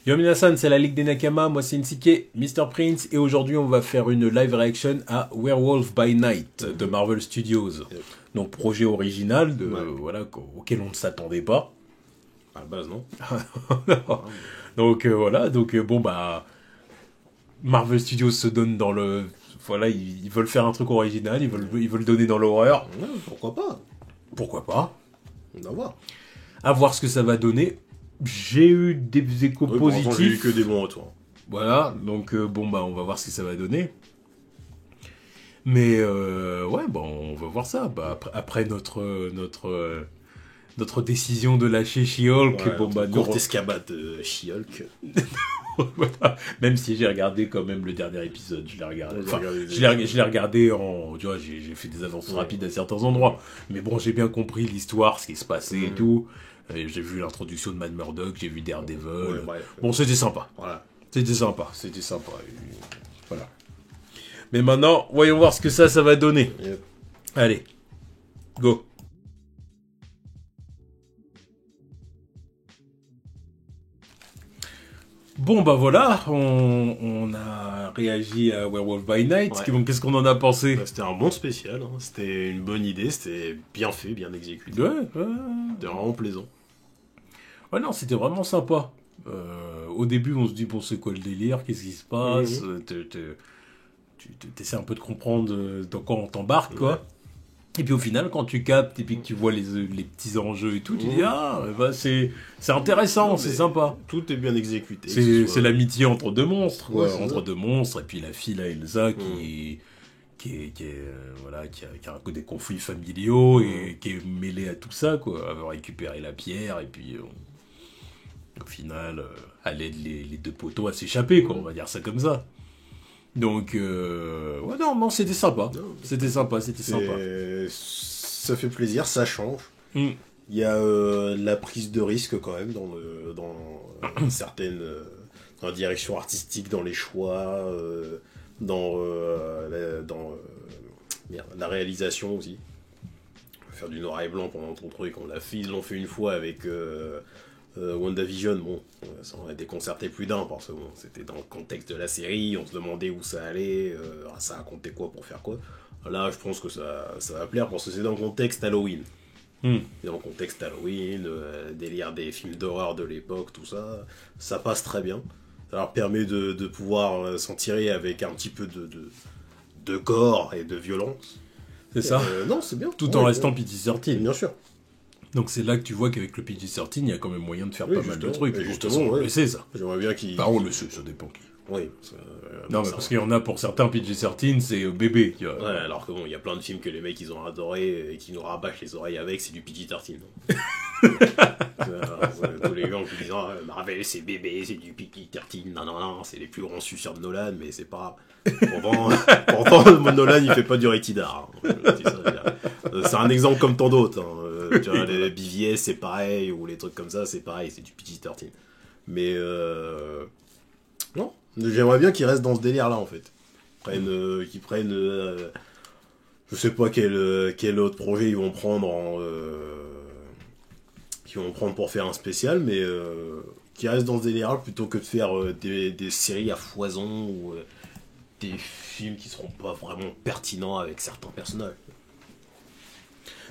Yo minasan, c'est la Ligue des Nakama, moi c'est Nsike, Mr. Prince, et aujourd'hui on va faire une live reaction à Werewolf by Night de Marvel Studios. Donc projet original voilà, auquel on ne s'attendait pas. À la base, non. Donc voilà, bon bah Marvel Studios se donne dans le... Voilà, ils veulent faire un truc original, ils veulent donner dans l'horreur. Ouais, pourquoi pas. Pourquoi pas. On va voir. À voir ce que ça va donner. J'ai eu des échos positifs. J'ai eu que des bons retours. Voilà, donc bon bah on va voir ce que ça va donner. Mais ouais, bon, on va voir ça. Bah, après notre décision de lâcher She-Hulk, Ouais, bon bah courte escabade de She-Hulk. voilà. Même si j'ai regardé quand même le dernier épisode, je l'ai regardé. Enfin, je l'ai regardé en, tu vois, j'ai fait des annonces rapides à certains endroits. Mais bon, j'ai bien compris l'histoire, ce qui se passait et tout. J'ai vu l'introduction de Matt Murdock, j'ai vu Daredevil. Bon, c'était sympa. Voilà. C'était sympa. Voilà. Mais maintenant, voyons voir ce que ça va donner. Yep. Allez, go. Bon bah voilà, on a réagi à Werewolf by Night. Ouais. Qu'est-ce qu'on en a pensé? C'était un bon spécial, hein. C'était une bonne idée, c'était bien fait, bien exécuté. Ouais. C'était vraiment plaisant. Ouais non, c'était vraiment sympa. Au début, on se dit bon c'est quoi le délire, qu'est-ce qui se passe? Tu essaies un peu de comprendre dans quoi on t'embarque quoi. Ouais. Et puis au final, quand tu captes et puis que tu vois les petits enjeux et tout, tu dis ah bah c'est intéressant, c'est sympa. Tout est bien exécuté. C'est l'amitié entre deux monstres, quoi. Ouais, Entre deux monstres, et puis la fille là, Elsa, qui a des conflits familiaux et qui est mêlée à tout ça, quoi. Avoir récupéré la pierre et puis au final, elle aide les deux poteaux à s'échapper, quoi. On va dire ça comme ça. Donc, ouais, non, c'était sympa. C'était sympa. Ça fait plaisir, ça change. Il y a la prise de risque quand même dans certaines dans la direction artistique, dans les choix, dans la réalisation aussi. Faire du noir et blanc pendant ton truc, ils l'ont fait une fois avec WandaVision, bon, ça aurait déconcerté plus d'un parce que bon, c'était dans le contexte de la série, on se demandait où ça allait, ça racontait quoi pour faire quoi. Là, je pense que ça va plaire parce que c'est dans le contexte Halloween. C'est dans le contexte Halloween, délire des films d'horreur de l'époque, tout ça, ça passe très bien. Ça leur permet de pouvoir s'en tirer avec un petit peu de gore et de violence. C'est ça. Non, c'est bien. Tout en restant PG-13. Bien sûr. Donc c'est là que tu vois qu'avec le PG-13, il y a quand même moyen de faire pas mal de trucs. Et justement, on le sait ça. J'aimerais bien qu'il... Enfin, on le sait, ça dépend qui. Oui. Non, mais parce qu'il y en a pour certains PG-13, c'est bébé. Ouais, alors que bon, il y a plein de films que les mecs ils ont adoré et qui nous rabâchent les oreilles avec, c'est du PG-13. Tous les gens qui disent Marvel c'est bébé, c'est du PG-13, non, c'est les plus grands suceurs de Nolan, mais c'est pas grave. Pourtant Nolan il fait pas du rated R. C'est un exemple comme tant d'autres. Tu vois, les BVS c'est pareil, ou les trucs comme ça c'est pareil, c'est du PG-13. Mais non, j'aimerais bien qu'ils restent dans ce délire là en fait. Qu'ils prennent je sais pas quel autre projet ils vont prendre pour faire un spécial, mais qui restent dans ce délire plutôt que de faire des séries à foison ou des films qui seront pas vraiment pertinents avec certains personnages.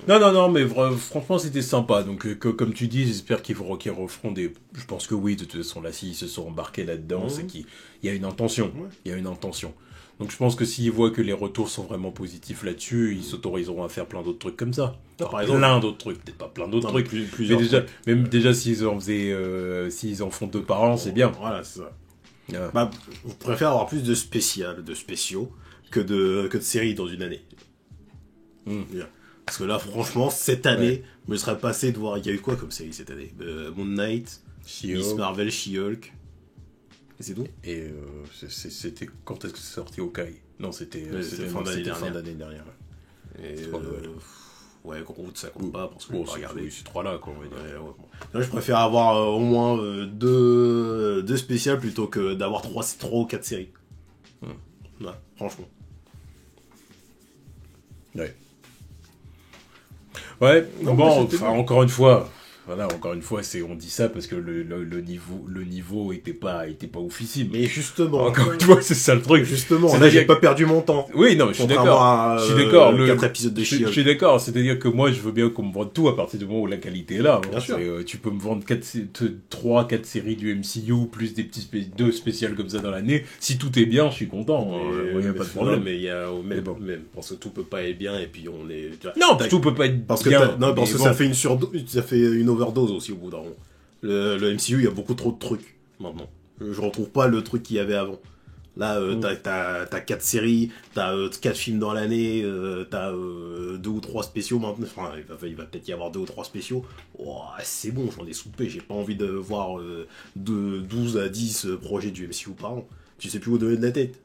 Non, mais franchement, c'était sympa. Donc, comme tu dis, j'espère qu'ils referont des... Je pense que oui, de toute façon, là, s'ils se sont embarqués là-dedans, c'est qu'il y a une intention. Il y a une intention. Donc, je pense que s'ils voient que les retours sont vraiment positifs là-dessus, ils s'autoriseront à faire plein d'autres trucs comme ça. Par exemple, plein d'autres trucs, peut-être pas plein d'autres trucs. Plusieurs mais déjà, s'ils en font 2 par an, c'est bien. Voilà, c'est ça. Bah, je préfère avoir plus de spéciaux, que de séries dans une année. Parce que là, franchement, cette année, je me serais passé de voir... Il y a eu quoi comme série cette année? Moon Knight, Miss Marvel, She-Hulk... Et c'est tout. Et c'était... Quand est-ce que c'est sorti Hawkeye? Non, c'était fin d'année dernière. Et ouais, Groot, ça compte pas, parce que bon, c'est ces 3-là, quoi, on va dire. Bon. Là, je préfère avoir au moins 2 spéciales plutôt que d'avoir 3 ou 4 séries. Ouais, franchement. Ouais, bon, enfin, encore une fois, voilà, encore une fois, on dit ça parce que le niveau était pas oufissime. Mais justement. Encore une fois, c'est ça le truc. Justement, là, j'ai pas perdu mon temps. Oui, non, mais je suis d'accord. Je suis d'accord. 4 épisodes de She-Hulk. Je suis d'accord. C'est-à-dire que moi, je veux bien qu'on me vende tout à partir du moment où la qualité est là. Bien sûr. Tu peux me vendre 3-4 séries du MCU plus des deux spéciales comme ça dans l'année. Si tout est bien, je suis content. Il n'y a pas de problème. Mais il y a même parce que tout peut pas être bien et puis on est. Non, tout peut pas être bien. Parce que ça fait une overdose aussi au bout d'un moment. Le MCU, il y a beaucoup trop de trucs maintenant. Je retrouve pas le truc qu'il y avait avant. Là, t'as 4 séries, t'as 4 films dans l'année, t'as 2 ou 3 spéciaux maintenant. Enfin, il va peut-être y avoir 2 ou 3 spéciaux. Oh, c'est bon, j'en ai soupé. J'ai pas envie de voir de 12 à 10 projets du MCU par an. Tu sais plus où donner de la tête.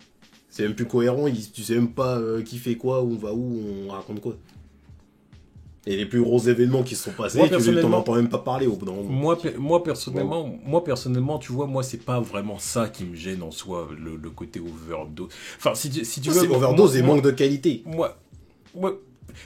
C'est même plus cohérent, tu sais même pas qui fait quoi, où on va où, on raconte quoi. Et les plus gros événements qui se sont passés, tu t'en entends même pas parler au bout d'un moment. Moi personnellement, tu vois, moi c'est pas vraiment ça qui me gêne en soi, le côté overdose. Enfin, si tu veux, c'est overdose et manque de qualité.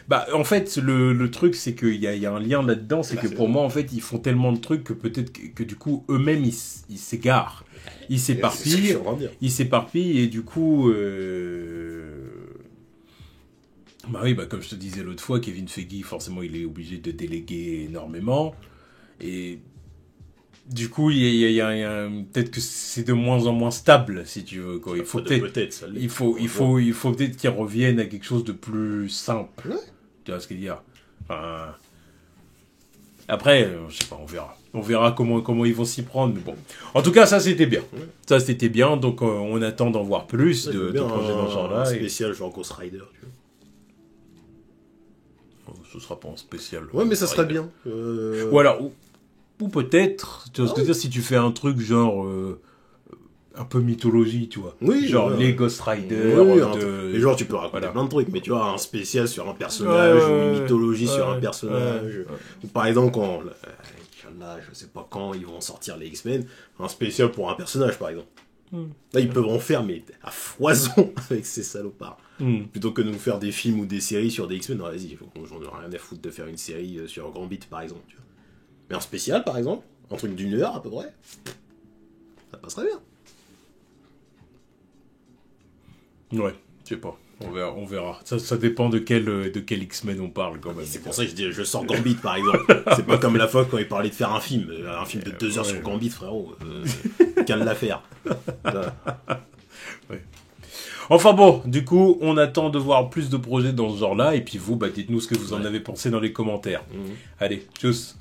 Bah, en fait, le truc, c'est qu'il y a un lien là-dedans, c'est que pour moi, en fait, ils font tellement de trucs que peut-être que du coup, eux-mêmes, ils s'égarent. Ils s'éparpillent, et du coup... Bah oui, comme je te disais l'autre fois, Kevin Feige, forcément, il est obligé de déléguer énormément. Et du coup, peut-être que c'est de moins en moins stable, si tu veux. Quoi. Il faut peut-être qu'ils reviennent à quelque chose de plus simple. Ouais. Tu vois ce que je veux dire. Enfin, après, je sais pas, on verra. On verra comment ils vont s'y prendre. Mais bon. En tout cas, ça, c'était bien. Ouais. Ça, c'était bien. Donc, on attend d'en voir plus de projets dans ce genre-là. Un spécial genre Ghost Rider, tu vois. Ce sera pas en spécial. Ouais, mais ça serait bien. Ou alors, ou peut-être, tu vois ce que je veux dire, si tu fais un truc genre un peu mythologie, tu vois. Oui, genre les Ghost Riders. Et genre, tu peux raconter plein de trucs, mais tu vois, un spécial sur un personnage, ou une mythologie sur un personnage. Ou par exemple, là, je sais pas quand ils vont sortir les X-Men, un spécial pour un personnage, par exemple. Là, ils peuvent en faire, mais à foison avec ces salopards. Plutôt que de nous faire des films ou des séries sur des X-Men, non, vas-y, j'en ai rien à foutre de faire une série sur Gambit, par exemple. Tu vois. Mais un spécial, par exemple, un truc d'une heure à peu près, ça passerait bien. Ouais, je sais pas. On verra. Ça dépend de quel X-Men on parle, quand même. C'est pour ça que je sors Gambit, par exemple. C'est pas comme la fois quand il parlait de faire un film de 2 heures sur Gambit, frérot. Cale l'affaire. Ouais. Enfin bon, du coup, on attend de voir plus de projets dans ce genre-là, et puis vous, dites-nous ce que vous en avez pensé dans les commentaires. Allez, tchuss.